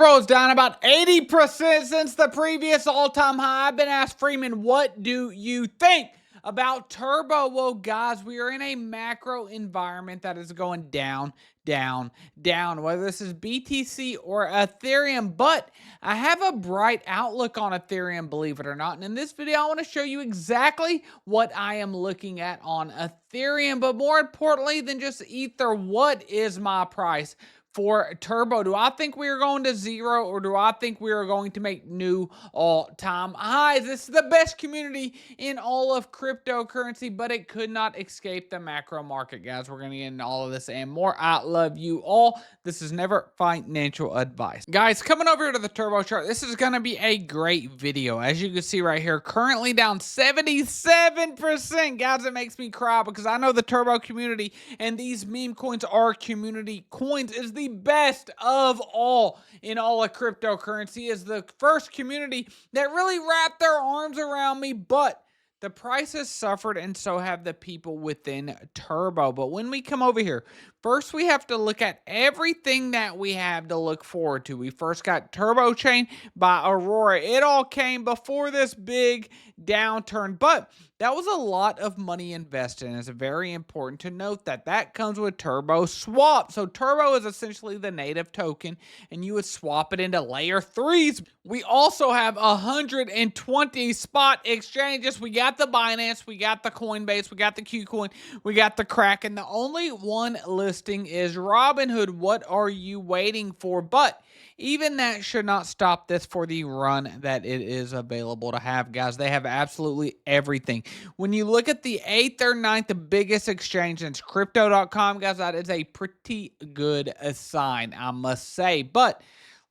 Turbo is down about 80% since the previous all-time high. I've been asked, Freeman, what do you think about Turbo? Well, guys, we are in a macro environment that is going down, down, down, whether this is BTC or Ethereum. But I have a bright outlook on Ethereum, believe it or not. And in this video, I want to show you exactly what I am looking at on Ethereum. But more importantly than just Ether, what is my price for Turbo? Do I think we are going to zero, or do I think we are going to make new all-time highs? This is the best community in all of cryptocurrency, but it could not escape the macro market, guys. We're going to get into all of this and more. I love you all. This is never financial advice. Guys, coming over here to the Turbo chart, this is going to be a great video. As you can see right here, currently down 77%. Guys, it makes me cry because I know the Turbo community and these meme coins are community coins is the best of all in all of cryptocurrency, is the first community that really wrapped their arms around me. But the price has suffered, and so have the people within Turbo. But when we come over here, first we have to look at everything that we have to look forward to. We first got Turbo Chain by Aurora. It all came before this big downturn, but that was a lot of money invested, and it's very important to note that that comes with Turbo Swap. So Turbo is essentially the native token, and you would swap it into layer 3s. We also have 120 spot exchanges. We got the Binance, we got the Coinbase, we got the Qcoin, we got the Kraken. The only one listing is Robinhood. What are you waiting for? But even that should not stop this for the run that it is available to have, guys. They have absolutely everything. When you look at the 8th or 9th biggest exchange, it's crypto.com, guys. That is a pretty good sign, I must say. But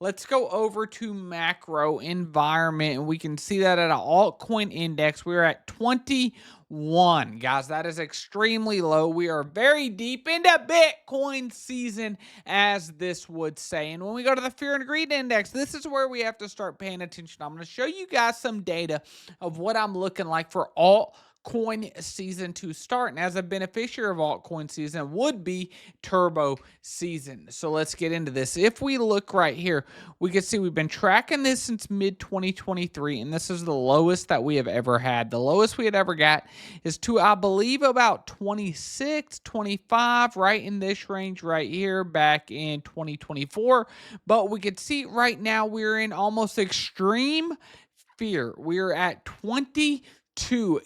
let's go over to macro environment, and we can see that at an altcoin index, we're at 21. Guys, that is extremely low. We are very deep into Bitcoin season, as this would say. And when we go to the fear and greed index, this is where we have to start paying attention. I'm going to show you guys some data of what I'm looking like for altcoin season to start, and as a beneficiary of altcoin season would be Turbo season. So let's get into this. If we look right here, we can see we've been tracking this since mid 2023, and this is the lowest that we have ever had. The lowest we had ever got is to, I believe, about 26, 25, right in this range right here back in 2024. But we can see right now we're in almost extreme fear. We're at 22.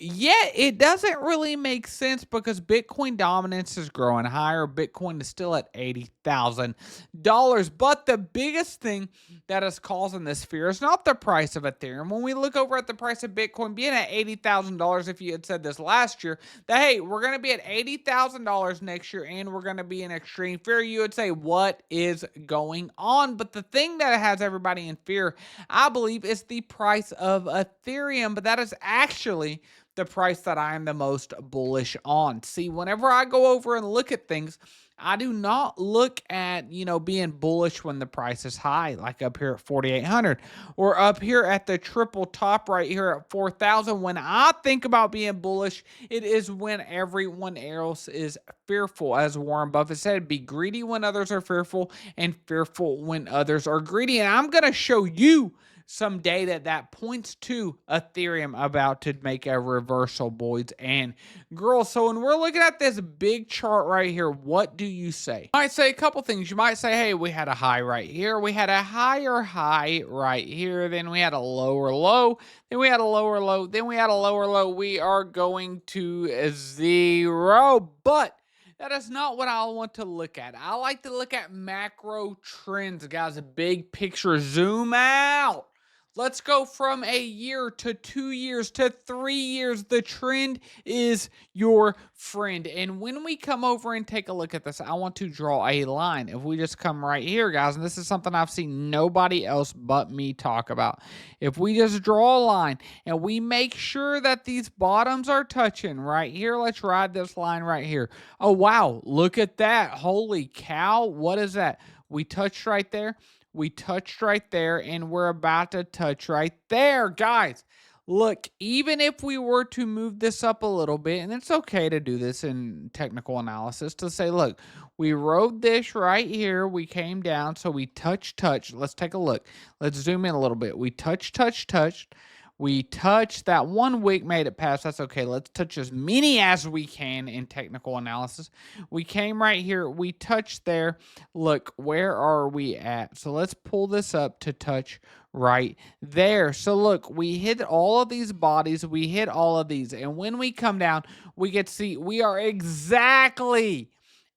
Yet it doesn't really make sense because Bitcoin dominance is growing higher. Bitcoin is still at $80,000. But the biggest thing that is causing this fear is not the price of Ethereum. When we look over at the price of Bitcoin being at $80,000, if you had said this last year, that hey, we're going to be at $80,000 next year and we're going to be in extreme fear, you would say, what is going on? But the thing that has everybody in fear, I believe, is the price of Ethereum. But that is actually the price that I am the most bullish on. See, whenever I go over and look at things, I do not look at, being bullish when the price is high, like up here at 4,800, or up here at the triple top right here at 4,000. When I think about being bullish, it is when everyone else is fearful. As Warren Buffett said, be greedy when others are fearful and fearful when others are greedy. And I'm going to show you some data that points to Ethereum about to make a reversal, boys and girls. So when we're looking at this big chart right here, what do you say? You might say a couple things. You might say, hey, we had a high right here. We had a higher high right here. Then we had a lower low. Then we had a lower low. Then we had a lower low. We are going to zero. But that is not what I want to look at. I like to look at macro trends, guys. A big picture. Zoom out. Let's go from a year to 2 years to 3 years. The trend is your friend. And when we come over and take a look at this, I want to draw a line. If we just come right here, guys, and this is something I've seen nobody else but me talk about. If we just draw a line and we make sure that these bottoms are touching right here, let's ride this line right here. Oh, wow. Look at that. Holy cow. What is that? We touched right there. We touched right there, and we're about to touch right there. Guys, Look, even if we were to move this up a little bit, and it's okay to do this in technical analysis to say, look, we rode this right here. We came down. So we touch. Let's take a look. Let's zoom in a little bit. We touched. We touched that 1 week, made it past. That's okay. Let's touch as many as we can in technical analysis. We came right here. We touched there. Look, where are we at? So let's pull this up to touch right there. So look, we hit all of these bodies, we hit all of these, and when we come down, we get to see we are exactly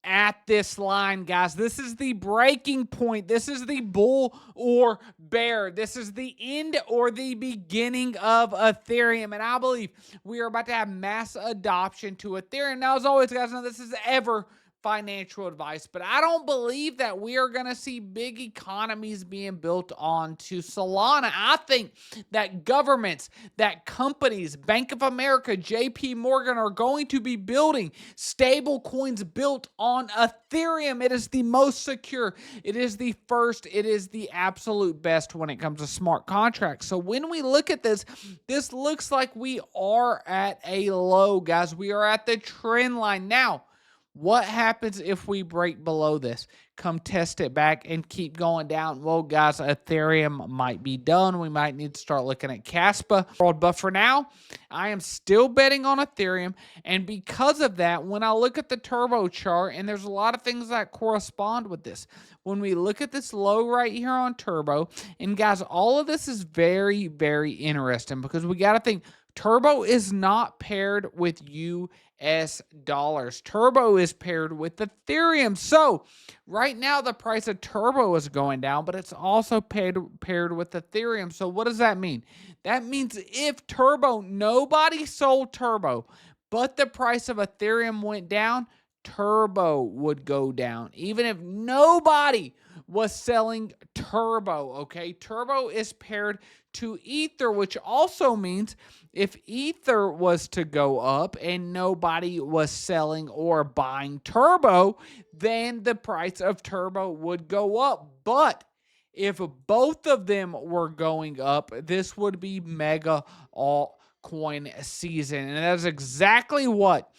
at this line, guys. This is the breaking point. This is the bull or bear. This is the end or the beginning of Ethereum. And I believe we are about to have mass adoption to Ethereum. Now, as always, guys, know this is ever financial advice, but I don't believe that we are going to see big economies being built onto Solana. I think that governments, that companies, Bank of America, JP Morgan are going to be building stable coins built on Ethereum. It is the most secure. It is the first. It is the absolute best when it comes to smart contracts. So when we look at this, this looks like we are at a low, guys. We are at the trend line. Now, what happens if we break below this? Come test it back and keep going down. Well, guys, Ethereum might be done. We might need to start looking at Caspa. But for now, I am still betting on Ethereum. And because of that, when I look at the turbo chart, and there's a lot of things that correspond with this. When we look at this low right here on turbo, and guys, all of this is very, very interesting because we got to think turbo is not paired with US dollars. Turbo is paired with Ethereum. So right now the price of Turbo is going down, but it's also paired with Ethereum. So what does that mean? That means if Turbo, nobody sold Turbo, but the price of Ethereum went down, Turbo would go down. Even if nobody was selling Turbo, okay? Turbo is paired to Ether, which also means if Ether was to go up and nobody was selling or buying Turbo, then the price of Turbo would go up. But if both of them were going up, this would be mega altcoin season. And that's exactly what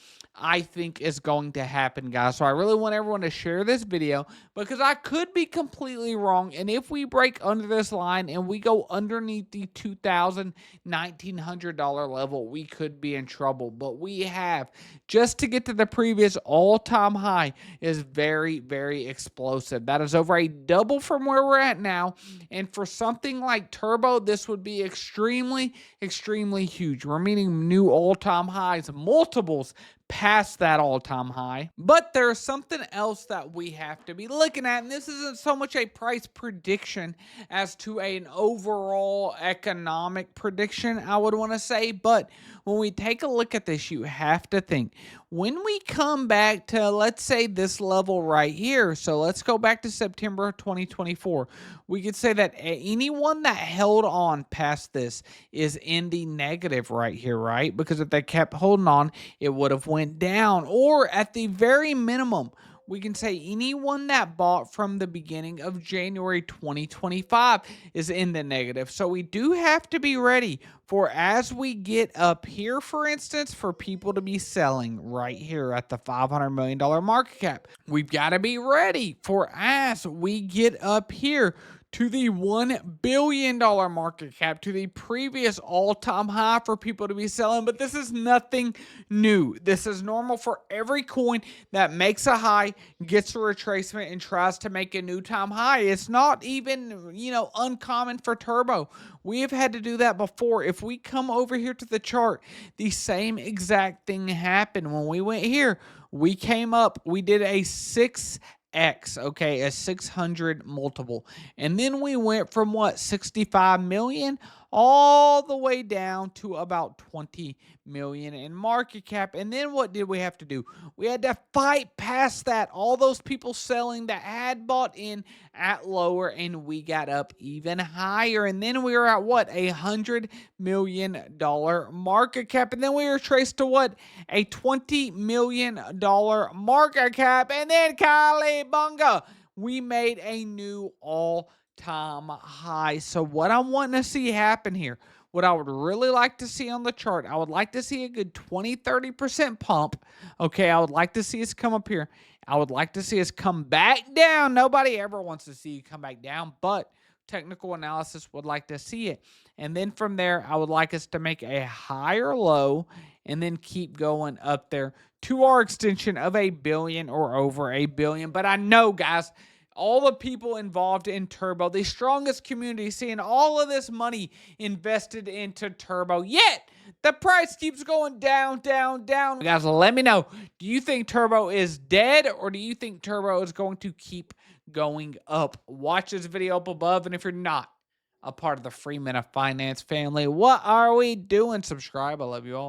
I think is going to happen, guys. So I really want everyone to share this video because I could be completely wrong. And if we break under this line and we go underneath the $2,000, $1,900 level, we could be in trouble. But we have, just to get to the previous all-time high, is very, very explosive. That is over a double from where we're at now. And for something like Turbo, this would be extremely, extremely huge. We're meeting new all-time highs, multiples past that all-time high. But there's something else that we have to be looking at, and this isn't so much a price prediction as to an overall economic prediction, I would want to say. But when we take a look at this, you have to think, when we come back to, let's say, this level right here, so let's go back to September of 2024, we could say that anyone that held on past this is in the negative right here, right? Because if they kept holding on, it would have went down. Or at the very minimum, we can say anyone that bought from the beginning of January 2025 is in the negative. So we do have to be ready for, as we get up here, for instance, for people to be selling right here at the $500 million market cap. We've got to be ready for, as we get up here to the $1 billion market cap, to the previous all-time high, for people to be selling. But this is nothing new. This is normal for every coin that makes a high, gets a retracement, and tries to make a new time high. It's not even, uncommon for Turbo. We have had to do that before. If we come over here to the chart, the same exact thing happened. When we went here, we came up, we did a 6x, okay, a 600 multiple. And then we went from 65 million all the way down to about 20 million in market cap. And then what did we have to do? We had to fight past that. All those people selling that had bought in at lower, and we got up even higher. And then we were at $100 million market cap. And then we were traced to a $20 million market cap. And then Kali Bunga, we made a new all-time high. So what I'm wanting to see happen here, what I would really like to see on the chart, I would like to see a good 20-30% pump. Okay, I would like to see us come up here. I would like to see us come back down. Nobody ever wants to see you come back down, but technical analysis would like to see it. And then from there, I would like us to make a higher low and then keep going up there to our extension of 1 billion or over 1 billion. But I know, guys, all the people involved in Turbo, the strongest community, seeing all of this money invested into Turbo, yet the price keeps going down, down, down. Guys, let me know. Do you think Turbo is dead, or do you think Turbo is going to keep going up? Watch this video up above, and if you're not a part of the Freeman of Finance family, what are we doing? Subscribe. I love you all.